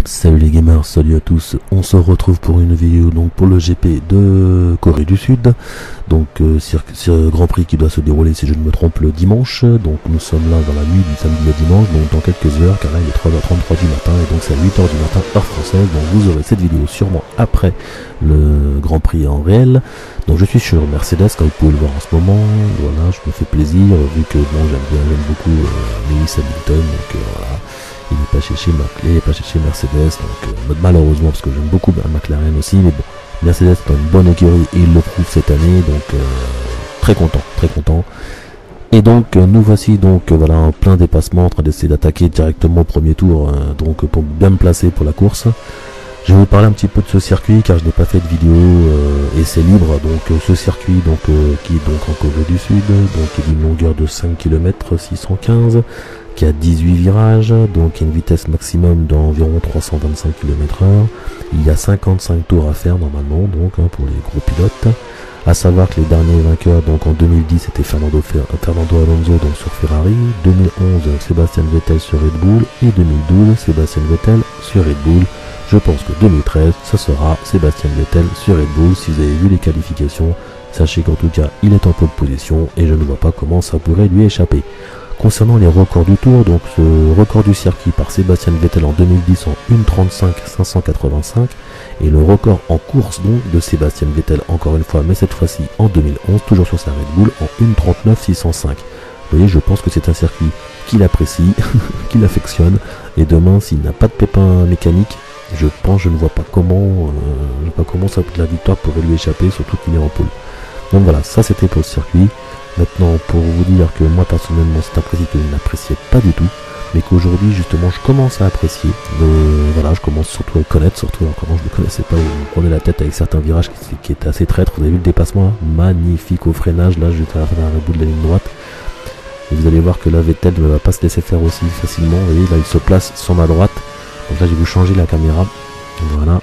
Salut les gamers, salut à tous, on se retrouve pour une vidéo donc pour le GP de Corée du Sud, donc Grand Prix qui doit se dérouler si je ne me trompe le dimanche. Donc nous sommes là dans la nuit du samedi au dimanche, donc dans quelques heures, car là il est 3h33 du matin et donc c'est à 8h du matin heure française. Donc vous aurez cette vidéo sûrement après le Grand Prix en réel. Donc je suis sur Mercedes comme vous pouvez le voir en ce moment, voilà, je me fais plaisir vu que bon j'aime beaucoup Lewis Hamilton, donc voilà. Il n'est pas chez McLaren, il n'est pas chez Mercedes, donc malheureusement parce que j'aime beaucoup McLaren aussi, mais bon, Mercedes est une bonne écurie et il le prouve cette année, donc très content. Et donc nous voici donc voilà en plein dépassement, en train d'essayer d'attaquer directement au premier tour, donc pour bien me placer pour la course. Je vais vous parler un petit peu de ce circuit car je n'ai pas fait de vidéo essai libre. Donc ce circuit donc qui est donc en Corée du Sud, donc qui est d'une longueur de 5 km 615, qui a 18 virages, donc une vitesse maximum d'environ 325 km/h. Il y a 55 tours à faire normalement donc pour les gros pilotes. À savoir que les derniers vainqueurs donc en 2010 c'était Fernando Alonso donc sur Ferrari, 2011 Sébastien Vettel sur Red Bull et 2012 Sébastien Vettel sur Red Bull. Je pense que 2013, ça sera Sébastien Vettel sur Red Bull. Si vous avez vu les qualifications, sachez qu'en tout cas, il est en pole position et je ne vois pas comment ça pourrait lui échapper. Concernant les records du tour, donc ce record du circuit par Sébastien Vettel en 2010 en 1:35.585 et le record en course donc de Sébastien Vettel encore une fois, mais cette fois-ci en 2011, toujours sur sa Red Bull en 1:39.605. Vous voyez, je pense que c'est un circuit qu'il apprécie, qu'il affectionne, et demain, s'il n'a pas de pépin mécanique, je ne vois pas comment la victoire pourrait lui échapper, surtout qu'il est en pole. Donc voilà, ça c'était pour le circuit. Maintenant, pour vous dire que moi personnellement, c'est un principe que je n'appréciais pas du tout, mais qu'aujourd'hui justement, je commence à apprécier. Voilà, je commence surtout à le connaître, surtout quand je ne le connaissais pas, où on prenait la tête avec certains virages qui étaient assez traîtres. Vous avez vu le dépassement là, magnifique au freinage, là j'étais à la bout de la ligne droite. Et vous allez voir que là, Vettel ne va pas se laisser faire aussi facilement. Vous voyez, là il se place sur ma droite. Donc là, je vais vous changer la caméra. Voilà.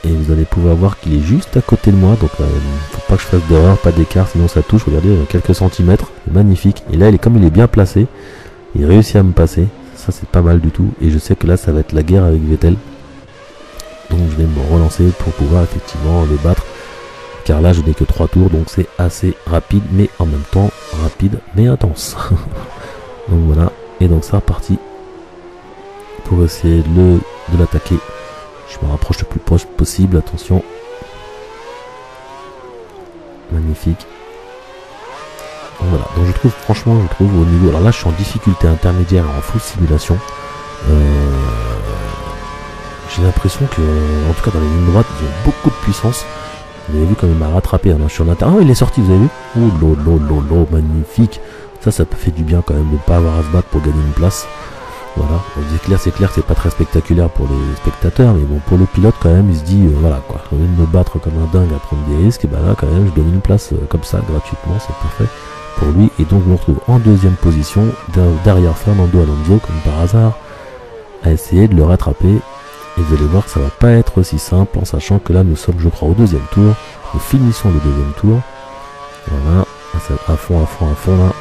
Et vous allez pouvoir voir qu'il est juste à côté de moi. Donc là, il ne faut pas que je fasse d'erreur, pas d'écart, sinon ça touche. Regardez, quelques centimètres. Magnifique. Et là, comme il est bien placé, il réussit à me passer. Ça, c'est pas mal du tout. Et je sais que là, ça va être la guerre avec Vettel. Donc je vais me relancer pour pouvoir effectivement le battre. Car là, je n'ai que 3 tours. Donc c'est assez rapide, mais en même temps, rapide, mais intense. Donc voilà. Et donc c'est reparti. Pour essayer de l'attaquer. Je me rapproche le plus proche possible, attention. Magnifique. Voilà, donc je trouve au niveau... Alors là je suis en difficulté intermédiaire en full simulation. J'ai l'impression que, en tout cas dans les lignes droites, ils ont beaucoup de puissance. Vous avez vu comme il m'a rattrapé, hein, je suis en intérieur. Ah il est sorti, vous avez vu? Oh lolo, magnifique. Ça fait du bien quand même de ne pas avoir à se battre pour gagner une place. Voilà, c'est clair, c'est pas très spectaculaire pour les spectateurs, mais bon, pour le pilote quand même, il se dit, voilà quoi, au lieu de me battre comme un dingue à prendre des risques, et ben là quand même, je donne une place comme ça, gratuitement, c'est parfait pour lui, et donc je me retrouve en deuxième position, derrière Fernando Alonso, comme par hasard, à essayer de le rattraper, et vous allez voir que ça va pas être aussi simple, en sachant que là, nous sommes, je crois, au deuxième tour, nous finissons le deuxième tour, voilà, à fond là.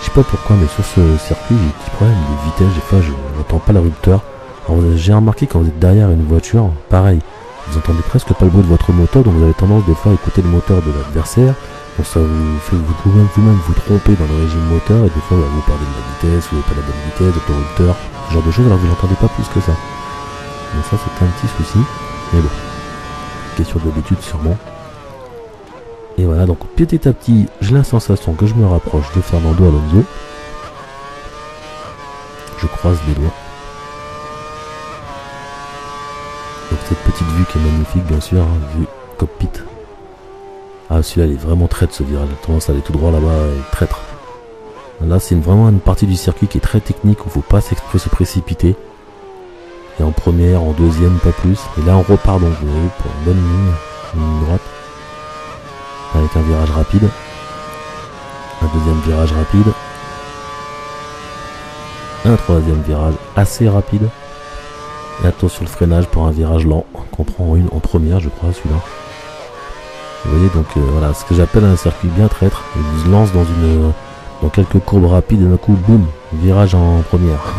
Je sais pas pourquoi, mais sur ce circuit j'ai des petits problèmes de vitesse, des fois je n'entends pas le rupteur. Alors j'ai remarqué quand vous êtes derrière une voiture, pareil, vous entendez presque pas le bruit de votre moteur, donc vous avez tendance des fois à écouter le moteur de l'adversaire. Donc ça vous fait vous-même vous tromper dans le régime moteur, et des fois vous parlez de la vitesse, vous n'avez pas la bonne vitesse, de rupteur, ce genre de choses, alors vous n'entendez pas plus que ça. Donc ça c'est un petit souci, mais bon, question d'habitude sûrement. Et voilà, donc petit à petit, j'ai la sensation que je me rapproche de Fernando Alonso. Je croise les doigts. Donc cette petite vue qui est magnifique, bien sûr, hein, vue cockpit. Ah, celui-là, il est vraiment traître ce virage. J'ai tendance à aller tout droit là-bas, il est traître. Là, c'est vraiment une partie du circuit qui est très technique, où il ne faut pas se précipiter. Et en première, en deuxième, pas plus. Et là, on repart donc, vous voyez, pour une bonne ligne droite. Avec un virage rapide, un deuxième virage rapide, un troisième virage assez rapide, et attention le freinage pour un virage lent qu'on prend en première, je crois, celui-là. Vous voyez, donc voilà, ce que j'appelle un circuit bien traître. Il se lance dans une Donc quelques courbes rapides et d'un coup, boum, virage en première.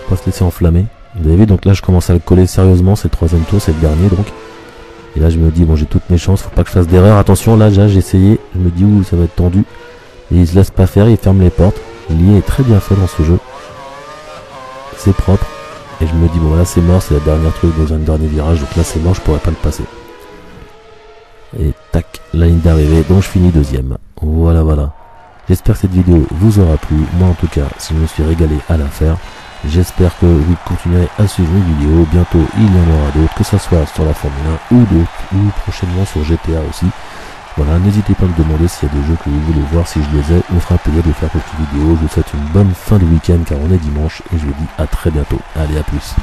Pas se laisser enflammer. Vous avez vu, donc là je commence à le coller sérieusement, c'est le troisième tour, c'est le dernier donc. Et là je me dis, bon j'ai toutes mes chances, faut pas que je fasse d'erreur. Attention, là j'ai essayé, je me dis, ouh ça va être tendu. Et il se laisse pas faire, il ferme les portes. L'IA est très bien fait dans ce jeu. C'est propre. Et je me dis, bon là c'est mort, c'est la dernière truc dans un dernier virage, donc là c'est mort, je pourrais pas le passer. Et tac, la ligne d'arrivée, donc je finis deuxième. Voilà, voilà. J'espère que cette vidéo vous aura plu. Moi en tout cas, si je me suis régalé à la faire. J'espère que vous continuerez à suivre mes vidéos. Bientôt il y en aura d'autres, que ce soit sur la Formule 1 ou d'autres, ou prochainement sur GTA aussi. Voilà, n'hésitez pas à me demander s'il y a des jeux que vous voulez voir, si je les ai, on fera plaisir de faire quelques vidéos. Je vous souhaite une bonne fin de week-end car on est dimanche et je vous dis à très bientôt. Allez, à plus.